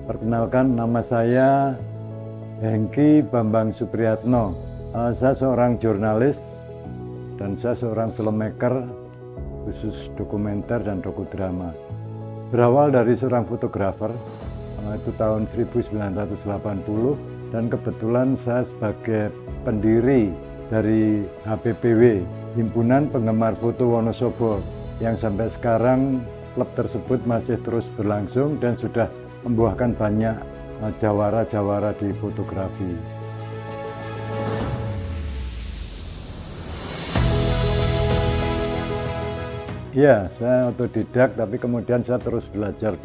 Perkenalkan, nama saya Hengki Bambang Supriyatno. Saya seorang jurnalis dan saya seorang filmmaker khusus dokumenter dan dokudrama. Berawal dari seorang fotografer, itu tahun 1980, dan kebetulan saya sebagai pendiri dari HPPW, Himpunan Penggemar Foto Wonosobo, yang sampai sekarang klub tersebut masih terus berlangsung dan sudah membuahkan banyak jawara-jawara di fotografi. Ya, saya otodidak, tapi kemudian saya terus belajar,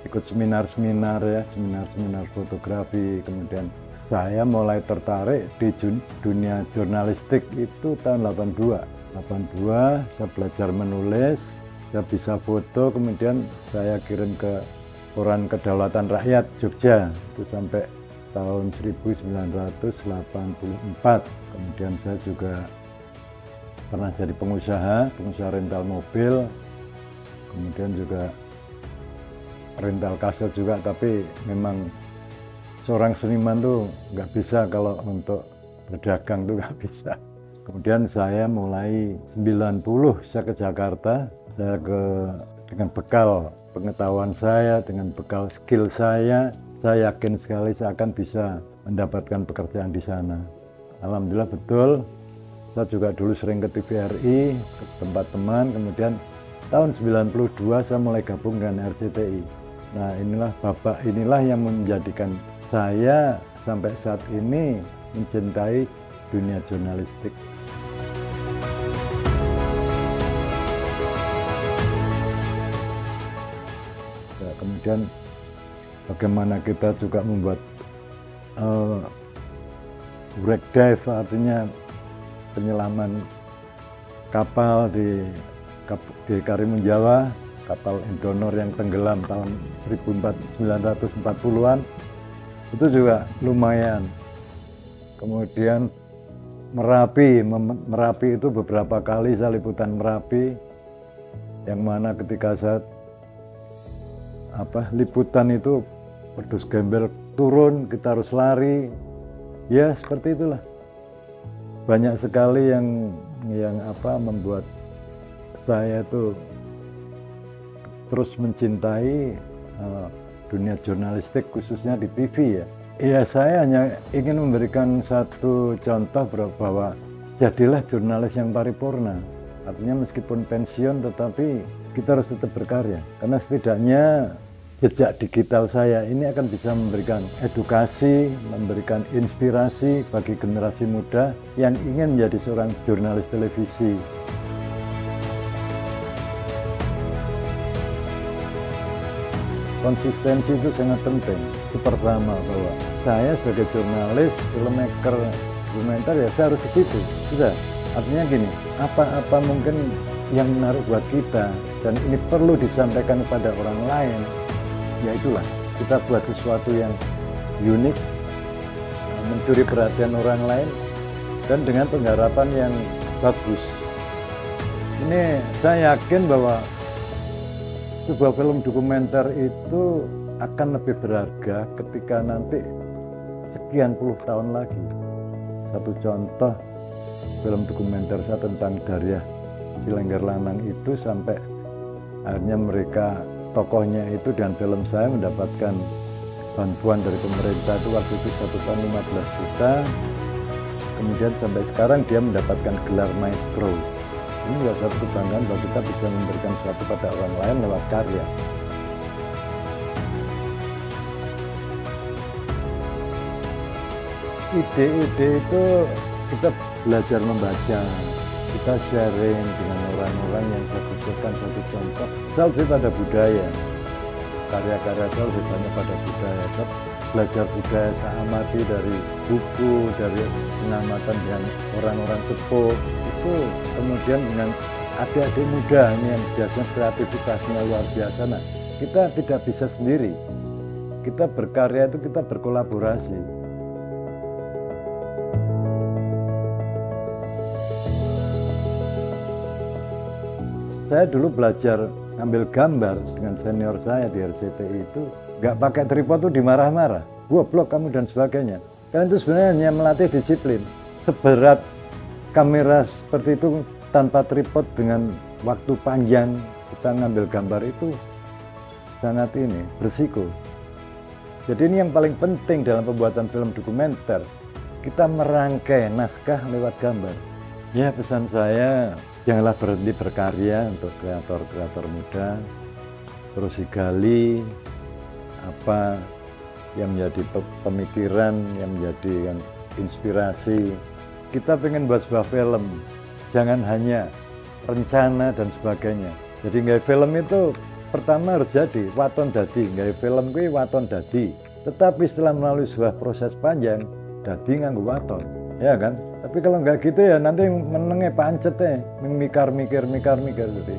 ikut seminar-seminar ya, seminar fotografi. Kemudian saya mulai tertarik di dunia jurnalistik itu tahun 82. Saya belajar menulis, saya bisa foto, kemudian saya kirim ke Koran Kedaulatan Rakyat Jogja, itu sampai tahun 1984. Kemudian saya juga pernah jadi pengusaha rental mobil, kemudian juga rental kaset juga, tapi memang seorang seniman tuh nggak bisa kalau untuk berdagang tuh nggak bisa. Kemudian saya mulai 90 saya ke Jakarta, dengan bekal pengetahuan saya, dengan bekal skill saya yakin sekali saya akan bisa mendapatkan pekerjaan di sana. Alhamdulillah betul. Saya juga dulu sering ke TVRI, ke tempat teman, kemudian tahun 92 saya mulai gabung dengan RCTI. Nah, bapak inilah yang menjadikan saya sampai saat ini mencintai dunia jurnalistik. Ya, kemudian bagaimana kita juga membuat wreck dive, artinya penyelaman kapal di Karimun Jawa, kapal Indonor yang tenggelam tahun 1940-an, itu juga lumayan. Kemudian Merapi itu beberapa kali saya liputan Merapi, yang mana ketika saya liputan itu pedus gembel turun, kita harus lari, ya seperti itulah. Banyak sekali yang membuat saya itu terus mencintai dunia jurnalistik, khususnya di TV ya. Ya, saya hanya ingin memberikan satu contoh bahwa jadilah jurnalis yang paripurna. Artinya meskipun pensiun tetapi kita harus tetap berkarya. Karena setidaknya jejak digital saya ini akan bisa memberikan edukasi, memberikan inspirasi bagi generasi muda yang ingin menjadi seorang jurnalis televisi. Konsistensi itu sangat penting. Itu pertama, bahwa saya sebagai jurnalis, filmmaker, dokumenter, ya saya harus begitu. Sudah. Artinya gini, apa mungkin yang menarik buat kita dan ini perlu disampaikan kepada orang lain, ya itulah, kita buat sesuatu yang unik, mencuri perhatian orang lain, dan dengan penggarapan yang bagus. Ini saya yakin bahwa sebuah film dokumenter itu akan lebih berharga ketika nanti sekian puluh tahun lagi. Satu contoh, film dokumenter saya tentang Daryah Silenggar Lanang itu sampai akhirnya mereka, tokohnya itu dan film saya mendapatkan bantuan dari pemerintah itu waktu itu 1 tahun 15 juta. Kemudian sampai sekarang dia mendapatkan gelar maestro. Ini juga satu kebanggaan bahwa kita bisa memberikan sesuatu pada orang lain lewat karya. Ide-ide itu kita belajar membaca, kita sharing dengan orang-orang yang saya butuhkan. Satu contoh, saya lebih pada budaya, karya-karya saya lebih banyak pada budaya. Saya belajar budaya, saya amati dari buku, dari pengamatan dengan orang-orang sepuh. Itu kemudian dengan adik-adik muda ini yang biasanya kreativitasnya luar biasa. Nah, kita tidak bisa sendiri. Kita berkarya itu kita berkolaborasi. Saya dulu belajar ngambil gambar dengan senior saya di RCTI itu nggak pakai tripod tuh dimarah-marah, goblok kamu dan sebagainya. Karena itu sebenarnya hanya melatih disiplin. Seberat kamera seperti itu tanpa tripod dengan waktu panjang kita ngambil gambar itu sangat berisiko. Jadi ini yang paling penting dalam pembuatan film dokumenter, kita merangkai naskah lewat gambar. Ya, pesan saya, janganlah berhenti berkarya untuk kreator-kreator muda, terus digali apa yang menjadi pemikiran, yang menjadi inspirasi. Kita pengen buat sebuah film, jangan hanya rencana dan sebagainya. Jadi nggak film itu pertama harus jadi, waton dadi, nggak film gue waton dadi. Tetapi setelah melalui sebuah proses panjang, dadi nganggo waton, ya kan? Tapi kalau nggak gitu ya nanti menengnya pancet mikir gitu.